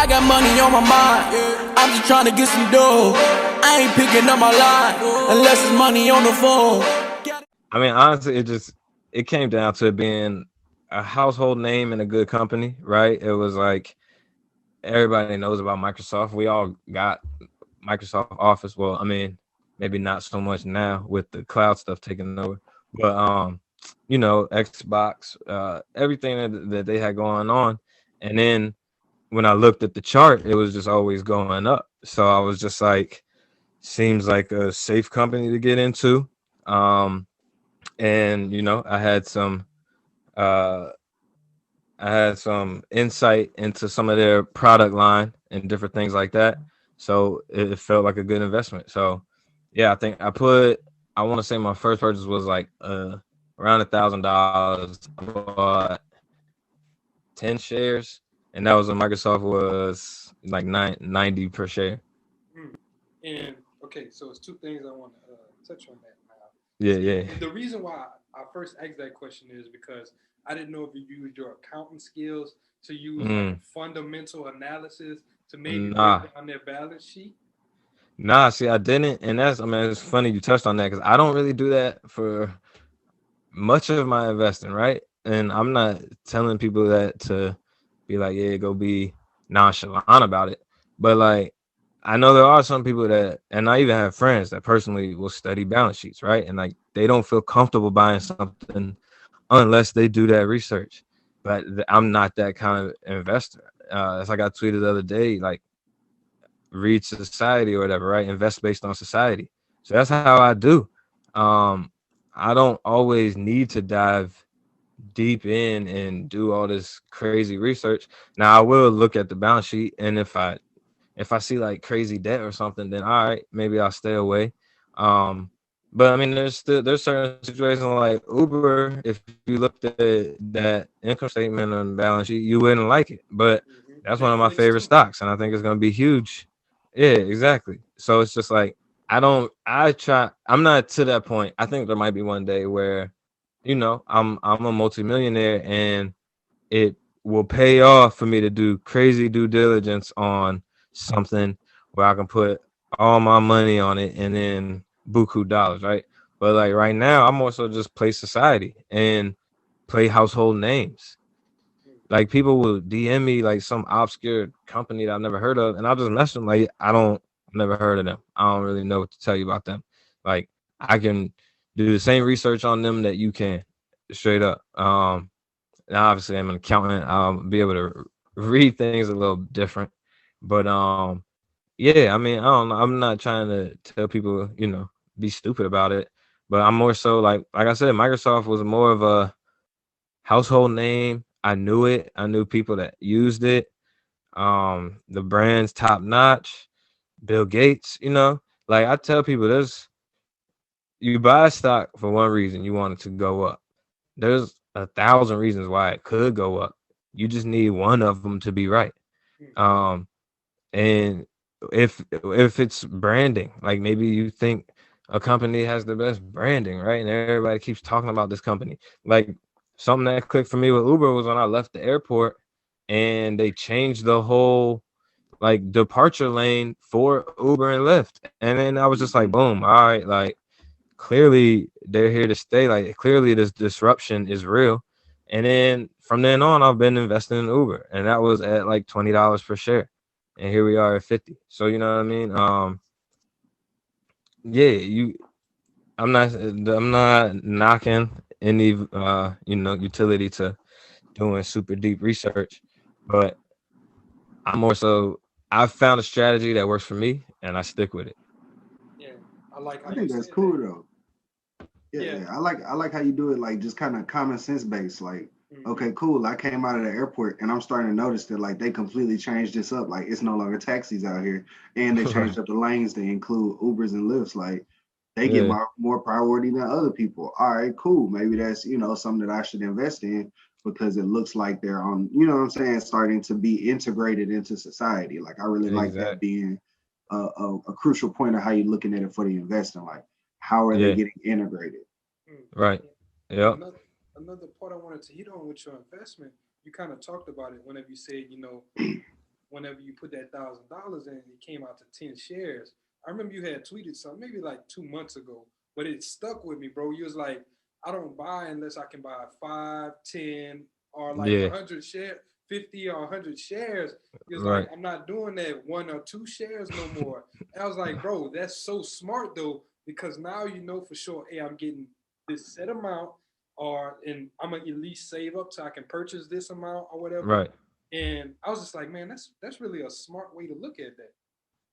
I got money on my mind. I'm just trying to get some dough. I ain't picking up my line unless it's money on the phone. I mean, honestly, it came down to being a household name in a good company, right? It was like everybody knows about Microsoft. We all got Microsoft Office. Well, I mean, maybe not so much now with the cloud stuff taking over, but Xbox, everything that they had going on. And then when I looked at the chart, it was just always going up. So I was just like, seems like a safe company to get into. And uh I had some insight into some of their product line and different things like that. So it felt like a good investment. So yeah, I think I want to say my first purchase was like around $1,000. I bought 10 shares, and that was when Microsoft was like 90 per share. And okay, so it's two things I want to touch on that now. Yeah. And the reason why I first asked that question is because I didn't know if you used your accounting skills to use like fundamental analysis to maybe break down their balance sheet. Nah, see, I didn't, and it's funny you touched on that because I don't really do that for much of my investing, right? And I'm not telling people that to be like, yeah, go be nonchalant about it. But like, I know there are some people that, and I even have friends that personally will study balance sheets, right? And like, they don't feel comfortable buying something unless they do that research. But I'm not that kind of investor. As like I tweeted the other day, like, read society or whatever, right? Invest based on society. So that's how I do. I don't always need to dive deep in and do all this crazy research. Now I will look at the balance sheet, and if I see like crazy debt or something, then all right, maybe I'll stay away. But I mean, there's certain situations like Uber. If you looked at that income statement on the balance sheet, you wouldn't like it. But that's one of my favorite stocks, and I think it's going to be huge. Yeah, exactly. So it's just like I'm not to that point. I think there might be one day where, I'm a multimillionaire and it will pay off for me to do crazy due diligence on something where I can put all my money on it and then buku dollars, right? But like right now, I'm also just play society and play household names. Like people will DM me like some obscure company that I've never heard of, and I'll just mess them like I've never heard of them. I don't really know what to tell you about them. Like I can do the same research on them that you can, straight up. Now obviously I'm an accountant. I'll be able to read things a little different, but yeah. I mean, I don't know. I'm not trying to tell people, be stupid about it, but I'm more so like I said, Microsoft was more of a household name. I knew it. I knew people that used it. The brand's top notch. Bill Gates, like I tell people, you buy stock for one reason, you want it to go up. There's 1,000 reasons why it could go up. You just need one of them to be right. And if it's branding, like maybe you think a company has the best branding, right? And everybody keeps talking about this company. Like something that clicked for me with Uber was when I left the airport and they changed the whole like departure lane for Uber and Lyft. And then I was just like, boom, all right, like clearly they're here to stay. Like clearly this disruption is real. And then from then on, I've been investing in Uber, and that was at like $20 per share. And here we are at 50. So you know what I mean? Yeah, I'm not knocking any utility to doing super deep research, but I'm more so I've found a strategy that works for me and I stick with it. Yeah, I think that's cool though. Yeah. I like how you do it, like just kind of common sense based. Like, okay, cool. I came out of the airport and I'm starting to notice that like they completely changed this up. Like it's no longer taxis out here, and they changed up the lanes to include Ubers and Lyfts. Like they get more priority than other people. All right, cool. Maybe that's something that I should invest in because it looks like they're on. You know what I'm saying? Starting to be integrated into society. Like I really like that being a crucial point of how you're looking at it for the investing. Like how are they getting integrated? Right. Yeah. Another part I wanted to hit on with your investment, you kind of talked about it whenever you said, whenever you put that $1,000 in, it came out to 10 shares. I remember you had tweeted something maybe like 2 months ago, but it stuck with me, bro. You was like, I don't buy unless I can buy 5, 10, or like 100 shares, 50 or 100 shares. He was like, I'm not doing that 1 or 2 shares no more. And I was like, bro, that's so smart though, because now you know for sure, hey, I'm getting this set amount, and I'm gonna at least save up so I can purchase this amount or whatever. Right. And I was just like, man, that's really a smart way to look at that.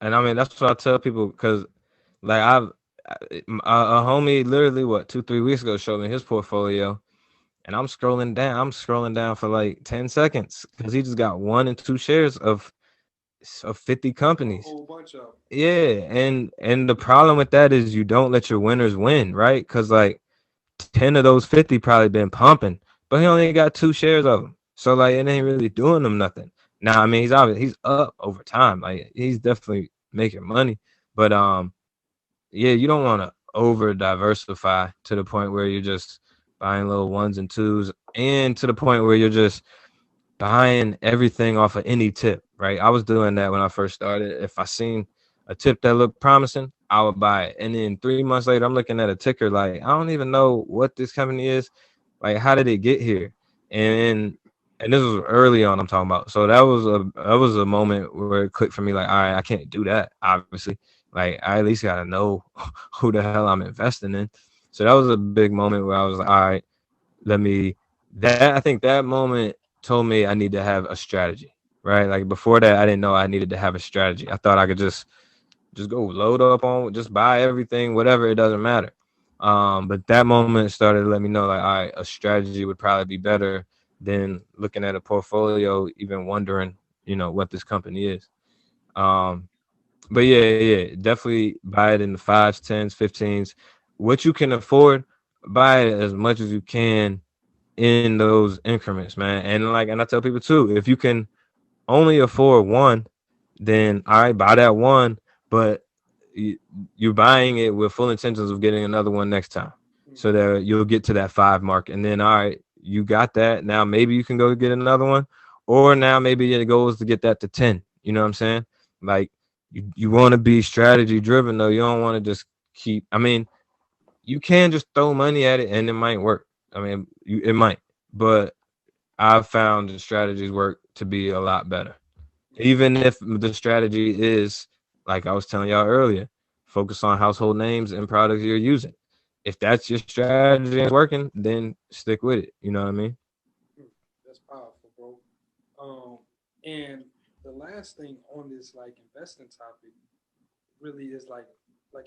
And I mean, that's what I tell people, because like a homie literally 2-3 weeks ago showed me his portfolio, and I'm scrolling down for like 10 seconds because he just got 1 and 2 shares of 50 companies. A whole bunch of. Yeah, and the problem with that is you don't let your winners win, right? Because like 10 of those 50 probably been pumping, but he only got 2 shares of them, so like it ain't really doing them nothing. Now, I mean, he's up over time, like he's definitely making money, but yeah, you don't want to over diversify to the point where you're just buying little 1s and 2s, and to the point where you're just buying everything off of any tip, right? I was doing that when I first started. If I seen a tip that looked promising, I would buy it. And then 3 months later, I'm looking at a ticker like, I don't even know what this company is. Like, how did it get here? And this was early on I'm talking about. So that was a moment where it clicked for me, like, all right, I can't do that, obviously. Like, I at least got to know who the hell I'm investing in. So that was a big moment where I was like, all right, I think that moment told me I need to have a strategy, right? Like before that, I didn't know I needed to have a strategy. I thought I could just go load up on, just buy everything, whatever, it doesn't matter. But that moment started to let me know, like, all right, a strategy would probably be better than looking at a portfolio, even wondering, what this company is. But yeah, definitely buy it in the 5s, 10s, 15s. What you can afford, buy it as much as you can in those increments, man. And I tell people too, if you can only afford 1, then all right, buy that 1, but you're buying it with full intentions of getting another one next time, so that you'll get to that 5 mark. And then, all right, you got that. Now maybe you can go get another one, or now maybe the goal is to get that to 10. You know what I'm saying? Like you want to be strategy driven though. You don't want to just keep. I mean, you can just throw money at it and it might work. I mean, it might, but I've found the strategies work to be a lot better. Even if the strategy is, like I was telling y'all earlier, focus on household names and products you're using. If that's your strategy and working, then stick with it. You know what I mean? That's powerful, bro. And the last thing on this investing topic really is like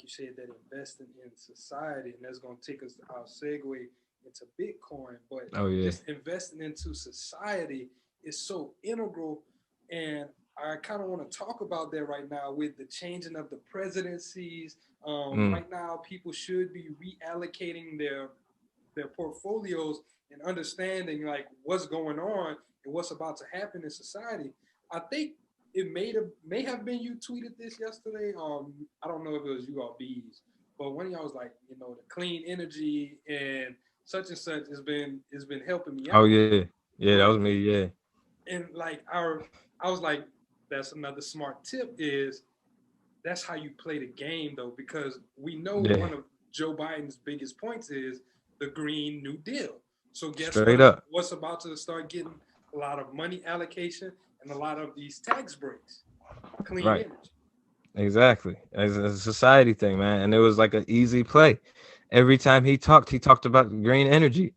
you said, that investing in society, and that's going to take us to our segue into Bitcoin. But just investing into society is so integral, and I kind of want to talk about that right now with the changing of the presidencies. Right now, people should be reallocating their portfolios and understanding what's going on and what's about to happen in society. I think it may have been you tweeted this yesterday. I don't know if it was you or Bees, but one of y'all was like, the clean energy and such has been helping me out. Oh yeah, that was me. Yeah, and I was like, that's another smart tip, is that's how you play the game though, because we know one of Joe Biden's biggest points is the Green New Deal. So guess what's about to start getting a lot of money allocation and a lot of these tax breaks, clean energy. Exactly. It's a society thing, man. And it was like an easy play. Every time he talked about green energy.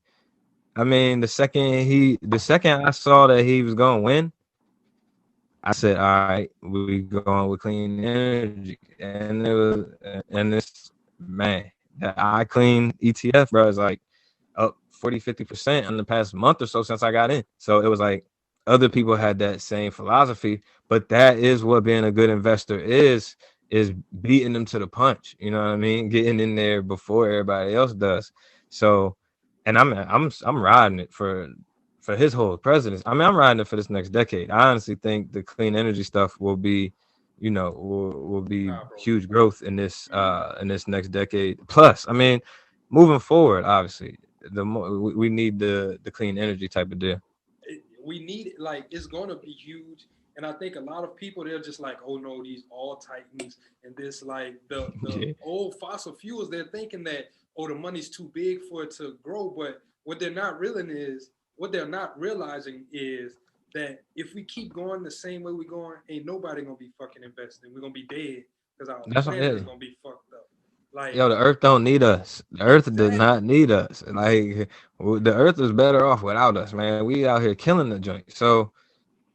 I mean, the second I saw that he was going to win, I said, all right, we going with clean energy. And this, man, the iClean ETF, bro, is like up 40-50% in the past month or so since I got in. So it was like, other people had that same philosophy, but that is what being a good investor is beating them to the punch. You know what I mean? Getting in there before everybody else does. So, and I'm riding it for his whole presidency. I mean, I'm riding it for this next decade. I honestly think the clean energy stuff will be, will be huge growth in this next decade. Plus, I mean, moving forward, obviously, the more we need the clean energy type of deal. We need it. It's going to be huge. And I think a lot of people, they're just like, oh no, these all titans and this, like the old fossil fuels, they're thinking that, oh, the money's too big for it to grow. But what they're not realizing is that if we keep going the same way we're going, ain't nobody gonna be fucking investing. We're gonna be dead because our planet is gonna be fucked up. Like, yo, the earth don't need us. The earth does not need us. Like, the earth is better off without us, man. We out here killing the joint. So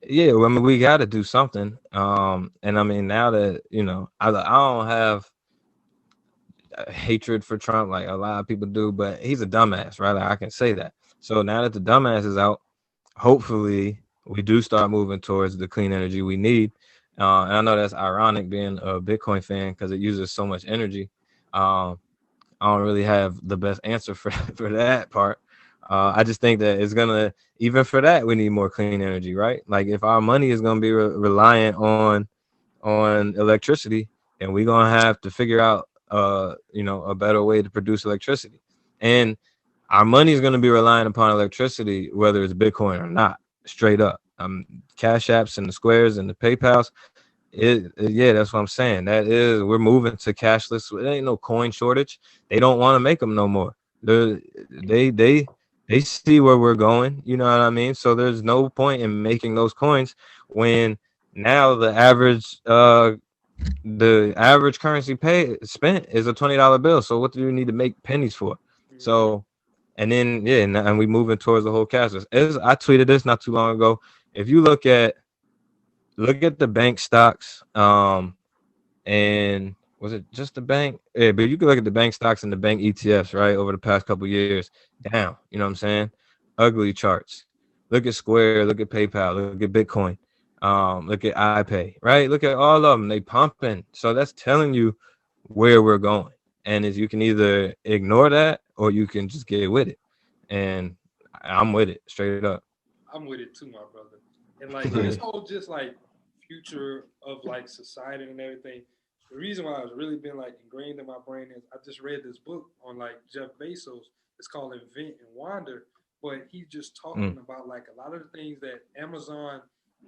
yeah, I mean, we got to do something. And I mean, now that, you know, I don't have hatred for Trump like a lot of people do, but he's a dumbass, right? Like, I can say that. So now that the dumbass is out, hopefully we do start moving towards the clean energy we need. And I know that's ironic being a Bitcoin fan because it uses so much energy. I don't really have the best answer for that part. I just think that it's gonna, even for that, we need more clean energy, right? Like if our money is gonna be reliant on electricity, and we're gonna have to figure out, you know, a better way to produce electricity. And our money is gonna be relying upon electricity, whether it's Bitcoin or not. Straight up, Cash Apps and the Squares and the PayPals. Yeah, that's what I'm saying. That is, we're moving to cashless. There ain't no coin shortage. They don't want to make them no more. They see where we're going, you know what I mean? So there's no point in making those coins when now the average currency spent is a $20 bill. So what do you need to make pennies for? So, and then and we moving towards the whole cashless. I tweeted this not too long ago. If you look at the bank stocks, and was it just the bank? Yeah, but you can look at the bank stocks and the bank ETFs, right, over the past couple of years, down. You know what I'm saying? Ugly charts. Look at Square, look at PayPal, look at Bitcoin, look at iPay, right? Look at all of them. They pumping. So that's telling you where we're going. And is you can either ignore that or you can just get with it. And I'm with it, straight up. I'm with it too, my brother. And like this whole just like future of like society and everything. The reason why it's really been like ingrained in my brain is I just read this book on like Jeff Bezos. It's called Invent and Wander, but he's just talking about like a lot of the things that Amazon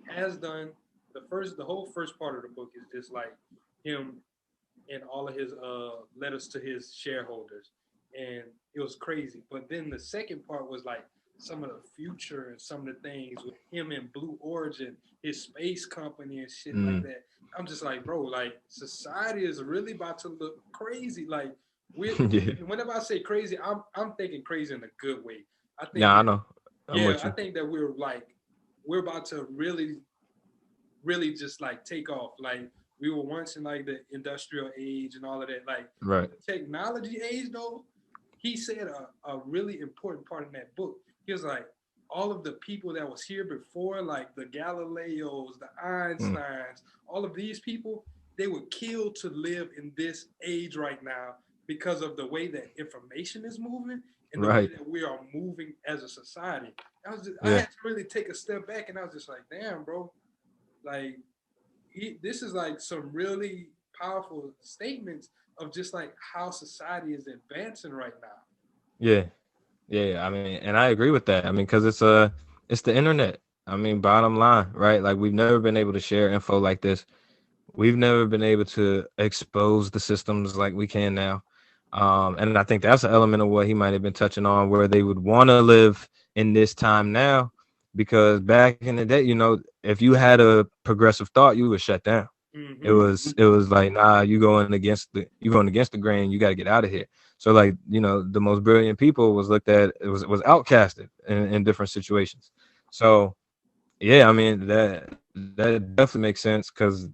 has done. The whole first part of the book is just like him and all of his letters to his shareholders, and it was crazy. But then the second part was like some of the future and some of the things with him and Blue Origin, his space company and shit like that. I'm just like, bro, like society is really about to look crazy. Like whenever I say crazy, I'm thinking crazy in a good way. I think I know. I think that we're about to really just like take off. Like we were once in like the industrial age and all of that. Like right. The technology age though, he said a really important part in that book. He was like, all of the people that was here before, like the Galileos, the Einsteins, all of these people, they were killed to live in this age right now because of the way that information is moving and the way that we are moving as a society. I had to really take a step back, and I was just like, damn, bro, like this is like some really powerful statements of just like how society is advancing right now. Yeah, I mean, and I agree with that. I mean, because it's the internet. I mean, bottom line, right? Like we've never been able to share info like this. We've never been able to expose the systems like we can now. And I think that's an element of what he might have been touching on, where they would want to live in this time now, because back in the day, you know, if you had a progressive thought, you were shut down. Mm-hmm. It was like, nah, you going against the grain. You got to get out of here. So like, you know, the most brilliant people was looked at, it was outcasted in different situations. So yeah, I mean, that definitely makes sense, because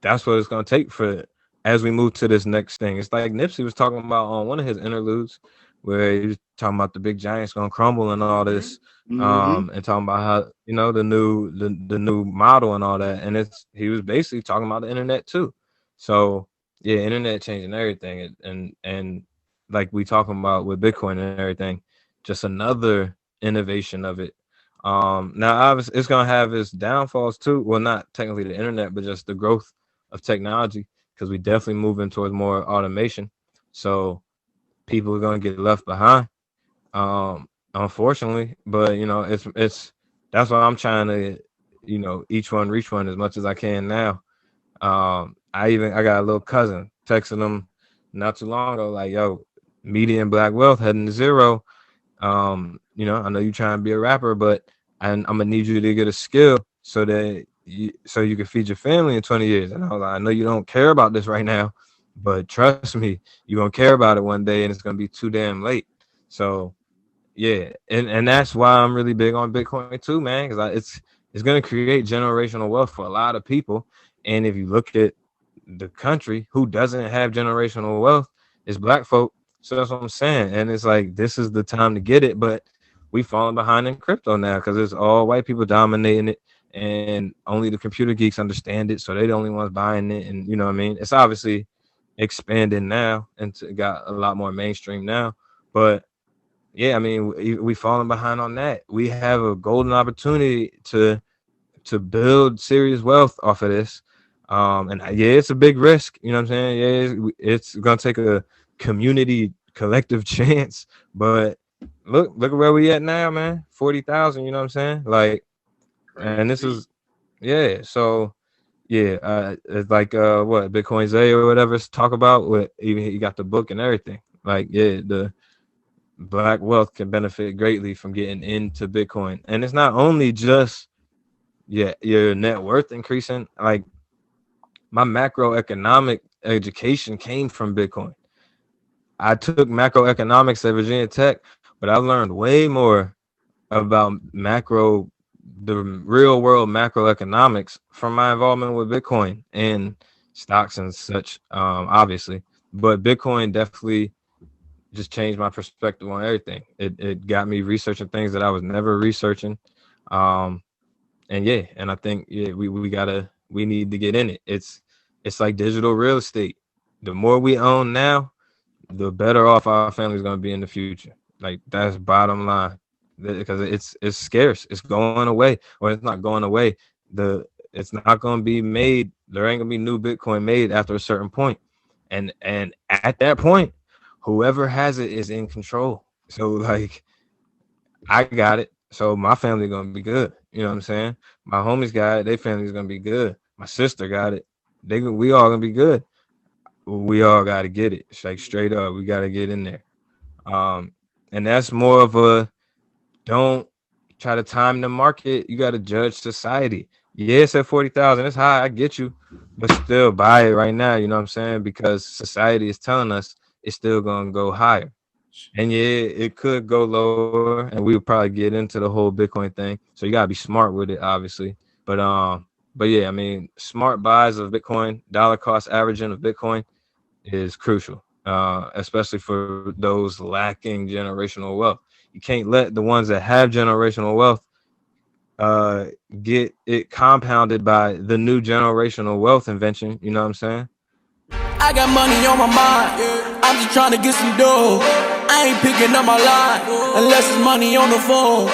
that's what it's going to take for as we move to this next thing. It's like Nipsey was talking about on one of his interludes, where he was talking about the big giants going to crumble and all this, and talking about how, you know, the new model and all that. And he was basically talking about the internet too. So yeah, internet changing everything, and like we talking about with Bitcoin and everything, just another innovation of it. Now obviously it's gonna have its downfalls too. Well, not technically the internet, but just the growth of technology, because we definitely moving towards more automation. So people are gonna get left behind, unfortunately. But you know, it's that's why I'm trying to each one reach one as much as I can now. I got a little cousin texting him not too long ago, like, yo, median black wealth heading to zero. I know you trying to be a rapper, but I'm gonna need you to get a skill so that you can feed your family in 20 years. And I was like, I know you don't care about this right now, but trust me, you're gonna care about it one day, and it's gonna be too damn late. So yeah, and that's why I'm really big on Bitcoin too, man, because it's gonna create generational wealth for a lot of people. And if you look at the country, who doesn't have generational wealth is black folk. So that's what I'm saying. And it's like, this is the time to get it, but we falling behind in crypto now because it's all white people dominating it, and only the computer geeks understand it. So they're the only ones buying it. And you know what I mean? It's obviously expanding now and got a lot more mainstream now. But yeah, I mean, we falling behind on that. We have a golden opportunity to build serious wealth off of this. And yeah, it's a big risk. You know what I'm saying? Yeah, it's gonna take a community collective chance. But look at where we at now, man. 40,000. You know what I'm saying? Like, and this is So yeah, it's like what Bitcoin Zay or whatever talk about. What even he got the book and everything. Like, yeah, the black wealth can benefit greatly from getting into Bitcoin, and it's not only just your net worth increasing. Like, my macroeconomic education came from Bitcoin. I took macroeconomics at Virginia Tech, but I learned way more about the real world macroeconomics from my involvement with Bitcoin and stocks and such, obviously. But Bitcoin definitely just changed my perspective on everything. It got me researching things that I was never researching. And I think we need to get in it. It's like digital real estate. The more we own now, the better off our family's gonna be in the future. Like, that's bottom line. Because it's scarce. It's going away, or it's not going away. It's not gonna be made. There ain't gonna be new Bitcoin made after a certain point. And at that point, whoever has it is in control. So like, I got it. So my family gonna be good. You know what I'm saying? My homies got it. Their family's gonna be good. My sister got it. We all gonna be good. We all gotta get it. It's like, straight up, we gotta get in there. And that's more of a, don't try to time the market. You gotta judge society. Yeah, it's at 40,000. It's high. I get you, but still buy it right now. You know what I'm saying? Because society is telling us it's still gonna go higher. And yeah, it could go lower, and we would probably get into the whole Bitcoin thing. So you gotta be smart with it, obviously. But yeah, I mean, smart buys of Bitcoin, dollar cost averaging of Bitcoin is crucial, especially for those lacking generational wealth. You can't let the ones that have generational wealth get it compounded by the new generational wealth invention. You know what I'm saying? I got money on my mind. I'm just trying to get some dough. I ain't picking up my line unless it's money on the phone.